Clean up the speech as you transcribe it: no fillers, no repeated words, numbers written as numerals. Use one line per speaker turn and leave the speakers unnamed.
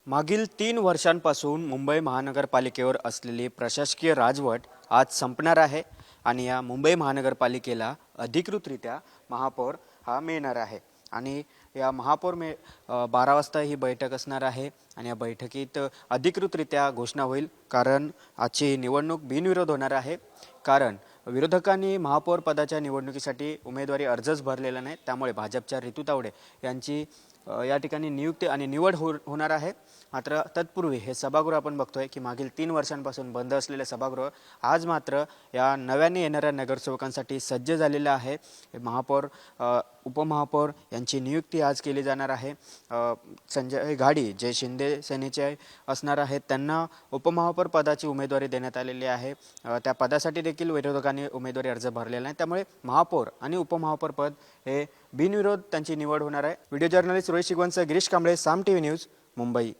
मागील 3 वर्षांपासून मुंबई महानगरपालिकेवर असलेली प्रशासकीय राजवट आज संपणार आहे आणि या मुंबई महानगरपालिकेला अधिकृतरित्या महापौर हा मिळणार आहे आणि या 12 वाजता ही बैठक असणार आहे आणि या बैठकीत अधिकृतरित्या घोषणा होईल। कारण आजची निवडणूक बिनविरोध होणार आहे, कारण विरोधकांनी महापौर पदाच्या निवडणुकीसाठी उमेदवारी अर्जच भरलेला नाही। त्यामुळे भाजपच्या रितू तावडे यांची या ठिकाणी नियुक्ती आणि निवड होणार आहे। मात्र तत्पूर्वी हे सभागृह आपण बघतोय की मागील 3 वर्षांपासून बंद असलेले सभागृह आज मात्र या नव्याने येणाऱ्या नगरसेवकांसाठी सज्ज झालेलं आहे। महापौर उपमहापौर यांची नियुक्ती आज केली जाणार आहे। संजय घाडी जे शिंदे सेनेचे असणार आहेत त्यांना उपमहापौर पदाची उमेदवारी देण्यात आलेली आहे। त्या पदासाठी देखील विरोधकांनी उमेदवारी अर्ज भरलेला आहे। त्यामुळे महापौर आणि उपमहापौर पद हे बिनविरोध त्यांची निवड होणार आहे। व्हिडिओ जर्नलिस्ट रोहित शिगवणसह गिरीश कांबळे, साम टीव्ही न्यूज, मुंबई।